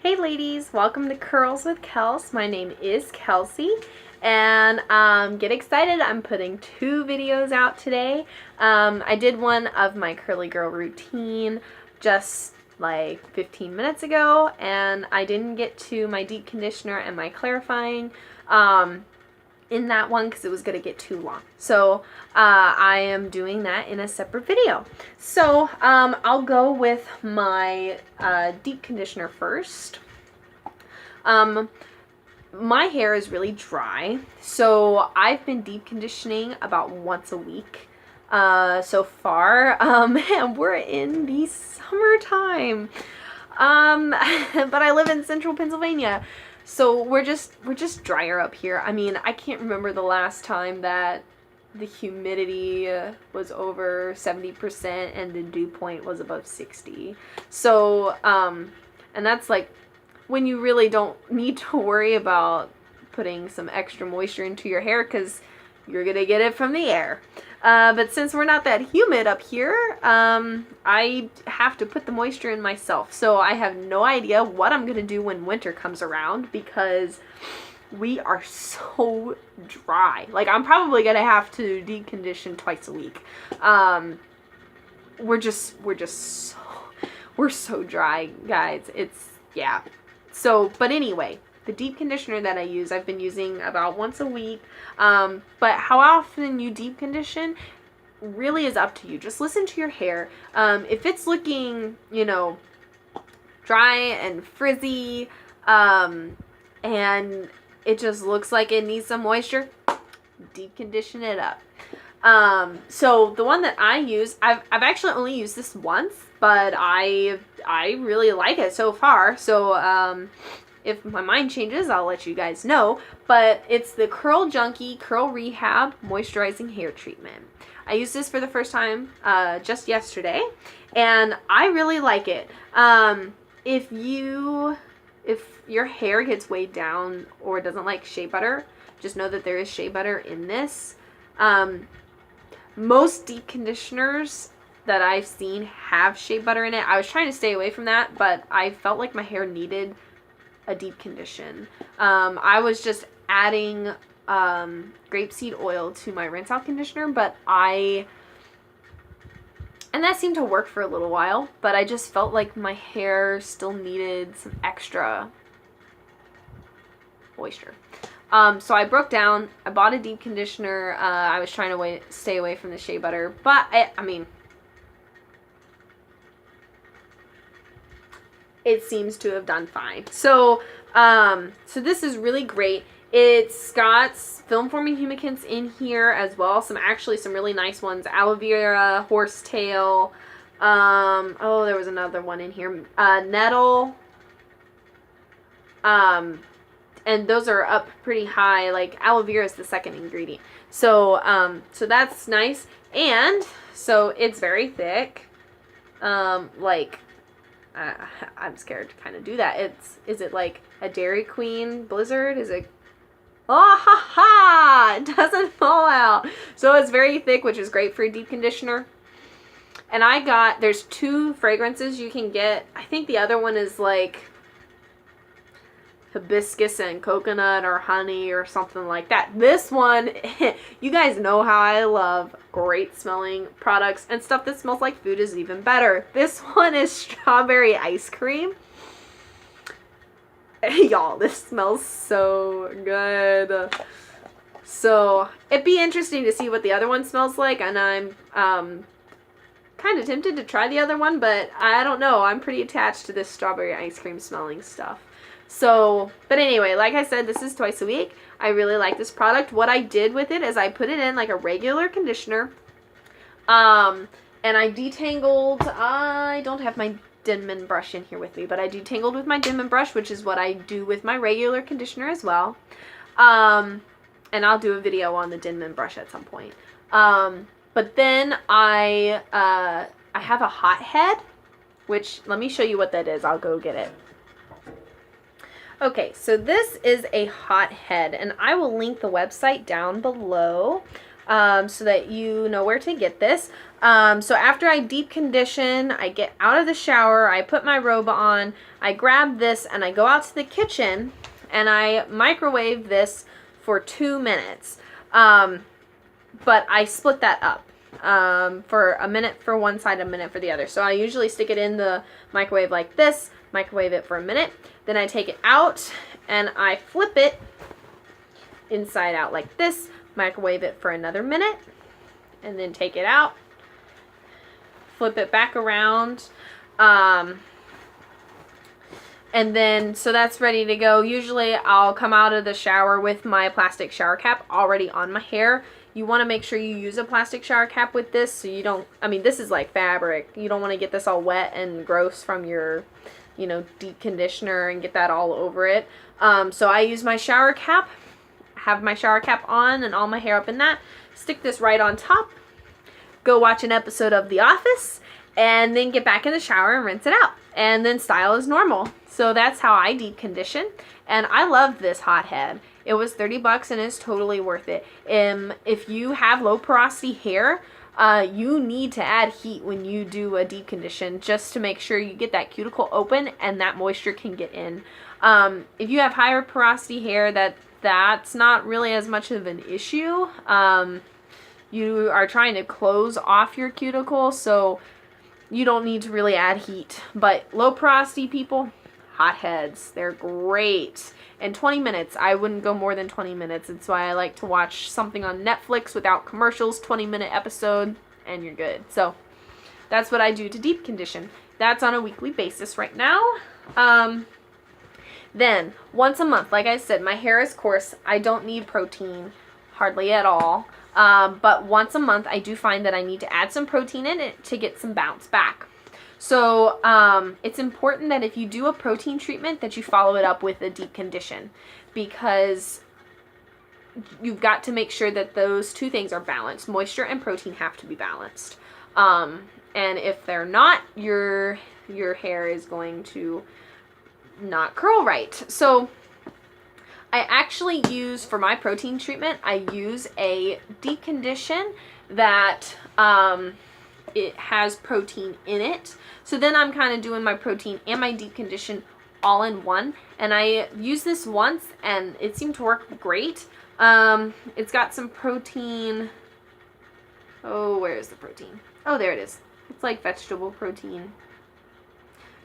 Hey ladies, welcome to Curls with Kels. My name is Kelsey and get excited. I'm putting 2 videos out today. I did one of my curly girl routine just like 15 minutes ago, and I didn't get to my deep conditioner and my clarifying in that one because it was going to get too long. So I am doing that in a separate video. So I'll go with my deep conditioner first. My hair is really dry, so I've been deep conditioning about once a week so far, and we're in the summertime, but I live in central Pennsylvania. So we're just drier up here. I mean, I can't remember the last time that the humidity was over 70% and the dew point was above 60. So, and that's like when you really don't need to worry about putting some extra moisture into your hair because you're gonna get it from the air. But since we're not that humid up here, I have to put the moisture in myself. So I have no idea what I'm gonna do when winter comes around because we are so dry. Like, I'm probably gonna have to deep condition twice a week. We're so dry, guys. Yeah. So, but anyway, the deep conditioner that I use, I've been using about once a week. But how often you deep condition really is up to you. Just listen to your hair. If it's looking, you know, dry and frizzy, and it just looks like it needs some moisture, deep condition it up. So the one that I use, I've actually only used this once, but I really like it so far. So, if my mind changes, I'll let you guys know. But it's the Junkie Curl Rehab Moisturizing Hair Treatment. I used this for the first time just yesterday, and I really like it. If your hair gets weighed down or doesn't like shea butter, just know that there is shea butter in this. Most deep conditioners that I've seen have shea butter in it. I was trying to stay away from that, but I felt like my hair needed a deep condition. I was just adding grapeseed oil to my rinse out conditioner, and that seemed to work for a little while, but I just felt like my hair still needed some extra moisture. So I broke down, I bought a deep conditioner. I was trying to stay away from the shea butter, but I mean, it seems to have done fine. So, so this is really great. It's got film forming humectants in here as well. Some really nice ones. Aloe vera, horsetail. Oh, there was another one in here. Nettle. And those are up pretty high. Like, aloe vera is the second ingredient. So, so that's nice. And so it's very thick. Like, I'm scared to kind of do that. Is it like a Dairy Queen Blizzard? Is it? Oh, ha ha! It doesn't fall out. So it's very thick, which is great for a deep conditioner. And there's 2 fragrances you can get. I think the other one is like hibiscus and coconut or honey or something like that. This one, you guys know how I love great smelling products, and stuff that smells like food is even better. This one is strawberry ice cream. Y'all, this smells so good. So it'd be interesting to see what the other one smells like, and I'm kind of tempted to try the other one, but I don't know. I'm pretty attached to this strawberry ice cream smelling stuff. So, but anyway, like I said, this is twice a week. I really like this product. What I did with it is I put it in like a regular conditioner. And I detangled, I don't have my Denman brush in here with me, but I detangled with my Denman brush, which is what I do with my regular conditioner as well. And I'll do a video on the Denman brush at some point. But then I have a hot head, which, let me show you what that is. I'll go get it. Okay, so this is a hot head, and I will link the website down below. so that you know where to get this. So after I deep condition, I get out of the shower, I put my robe on, I grab this, and I go out to the kitchen, and I microwave this for 2 minutes. But I split that up for a minute for one side, a minute for the other. So I usually stick it in the microwave like this, microwave it for a minute, then I take it out and I flip it inside out like this, microwave it for another minute, and then take it out, flip it back around, and then so that's ready to go. Usually I'll come out of the shower with my plastic shower cap already on my hair. You want to make sure you use a plastic shower cap with this so you don't, I mean, this is like fabric. You don't want to get this all wet and gross from your, you know, deep conditioner and get that all over it. So I use my shower cap, have my shower cap on and all my hair up in that, stick this right on top, go watch an episode of The Office, and then get back in the shower and rinse it out. And then style as normal. So that's how I deep condition. And I love this hothead. It was $30 and it's totally worth it. If you have low porosity hair, you need to add heat when you do a deep condition just to make sure you get that cuticle open and that moisture can get in. If you have higher porosity hair, that's not really as much of an issue. You are trying to close off your cuticle, so you don't need to really add heat. But low porosity people, hotheads, they're great. And 20 minutes, I wouldn't go more than 20 minutes. It's why I like to watch something on Netflix without commercials, 20-minute episode, and you're good. So that's what I do to deep condition. That's on a weekly basis right now. Then once a month, like I said, my hair is coarse. I don't need protein hardly at all. But once a month, I do find that I need to add some protein in it to get some bounce back. So it's important that if you do a protein treatment that you follow it up with a deep condition, because you've got to make sure that those two things are balanced. Moisture and protein have to be balanced. And if they're not, your hair is going to not curl right. So I actually use, for my protein treatment, I use a deep condition that it has protein in it. So then I'm kind of doing my protein and my deep condition all in one. And I used this once and it seemed to work great. It's got some protein. Oh, where is the protein? Oh, there it is. It's like vegetable protein.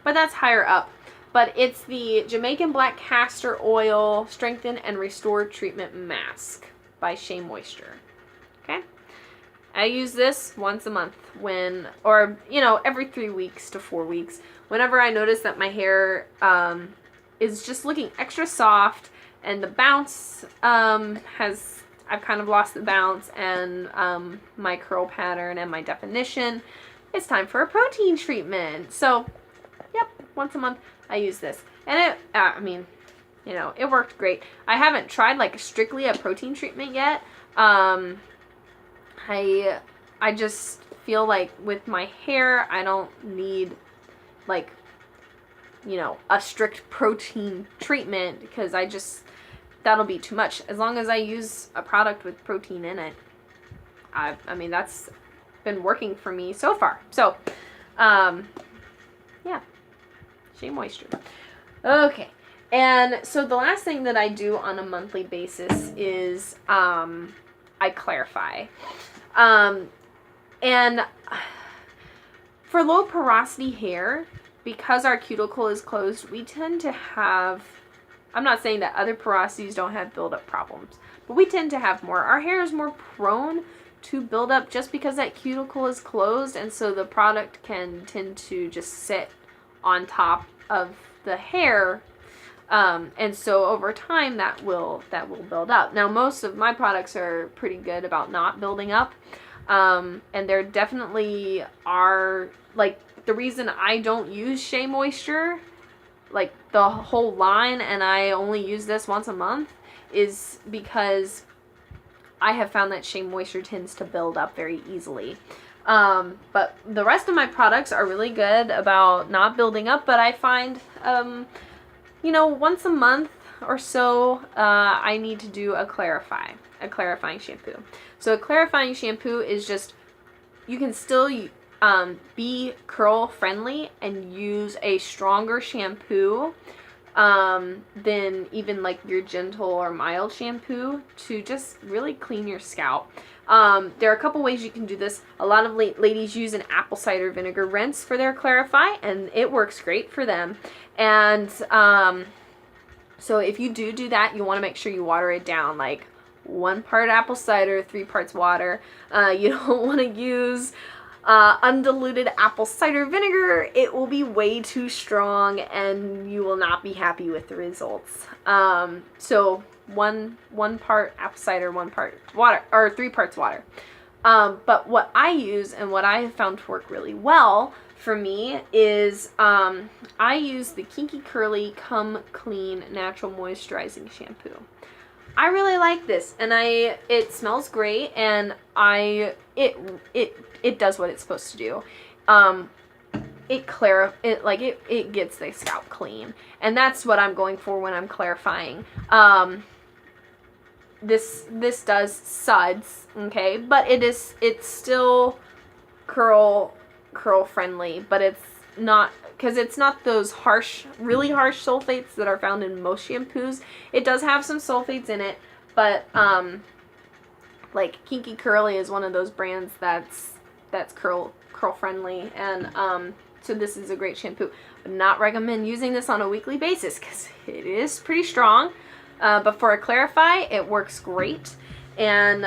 But that's higher up. But it's the Jamaican black castor oil strengthen and restore treatment mask by Shea Moisture. Okay. I use this once a month or every 3 weeks to 4 weeks. Whenever I notice that my hair is just looking extra soft and the bounce I've kind of lost the bounce and my curl pattern and my definition, it's time for a protein treatment. So, yep, once a month I use this. And it worked great. I haven't tried like strictly a protein treatment yet. I just feel like with my hair, I don't need like, a strict protein treatment because that'll be too much. As long as I use a product with protein in it, that's been working for me so far. So, yeah, Shea Moisture. Okay. And so the last thing that I do on a monthly basis is, I clarify. And for low porosity hair, because our cuticle is closed, we tend to have, I'm not saying that other porosities don't have buildup problems, but we tend to have more. Our hair is more prone to build up just because that cuticle is closed, and so the product can tend to just sit on top of the hair. And so over time that will build up. Now most of my products are pretty good about not building up. And there definitely are, like, the reason I don't use Shea Moisture, like the whole line, and I only use this once a month, is because I have found that Shea Moisture tends to build up very easily. But the rest of my products are really good about not building up, but I find, once a month, or so, I need to do a clarifying shampoo. So a clarifying shampoo is just, you can still be curl friendly and use a stronger shampoo than even like your gentle or mild shampoo to just really clean your scalp. There are a couple ways you can do this. A lot of ladies use an apple cider vinegar rinse for their clarify, and it works great for them. And so if you do that, you want to make sure you water it down, like 1 part apple cider, 3 parts water. You don't want to use undiluted apple cider vinegar. It will be way too strong and you will not be happy with the results. So one part apple cider, 1 part water, or 3 parts water. But what I use and what I have found to work really well for me is I use the Kinky Curly Come Clean Natural Moisturizing Shampoo. I really like this, and it smells great, and it does what it's supposed to do. It gets the scalp clean, and that's what I'm going for when I'm clarifying. This does suds, okay, but it's still curl friendly, but it's not, because it's not those really harsh sulfates that are found in most shampoos. It does have some sulfates in it, but like Kinky Curly is one of those brands that's curl friendly, and so this is a great shampoo. I would not recommend using this on a weekly basis because it is pretty strong, but for a clarify, it works great. And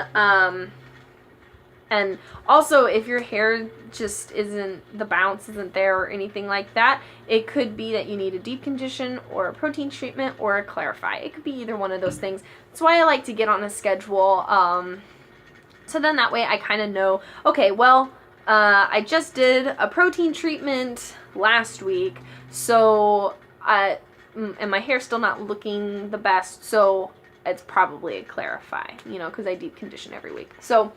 also, if your hair just the bounce isn't there or anything like that, it could be that you need a deep condition or a protein treatment or a clarify. It could be either one of those things. That's why I like to get on a schedule. So then that way I kind of know, okay, well, I just did a protein treatment last week, so and my hair's still not looking the best, so it's probably a clarify, because I deep condition every week. So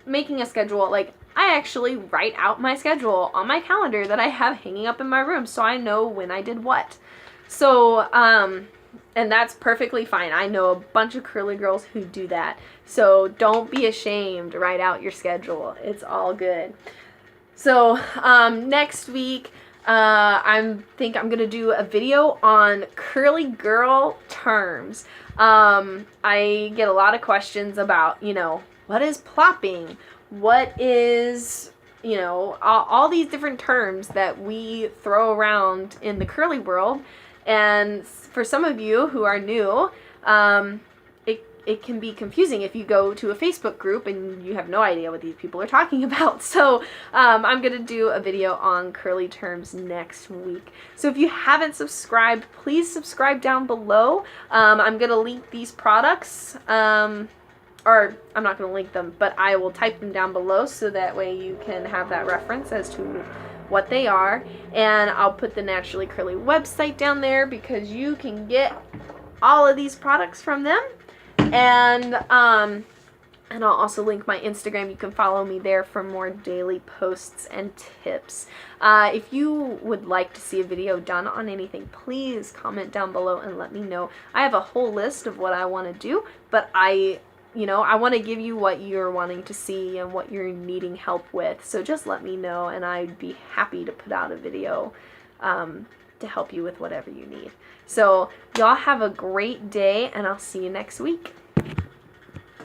making a schedule, like I actually write out my schedule on my calendar that I have hanging up in my room, so I know when I did what. So and that's perfectly fine. I know a bunch of curly girls who do that, so don't be ashamed. Write out your schedule. It's all good. So next week I think I'm gonna do a video on curly girl terms. I get a lot of questions about, what is plopping? What is, all these different terms that we throw around in the curly world. And for some of you who are new, it can be confusing if you go to a Facebook group and you have no idea what these people are talking about. So I'm going to do a video on curly terms next week. So if you haven't subscribed, please subscribe down below. I'm going to link these products, or I'm not going to link them, but I will type them down below so that way you can have that reference as to what they are. And I'll put the Naturally Curly website down there because you can get all of these products from them. And I'll also link my Instagram. You can follow me there for more daily posts and tips. If you would like to see a video done on anything, please comment down below and let me know. I have a whole list of what I want to do, but I want to give you what you're wanting to see and what you're needing help with. So just let me know, and I'd be happy to put out a video to help you with whatever you need. So y'all have a great day, and I'll see you next week.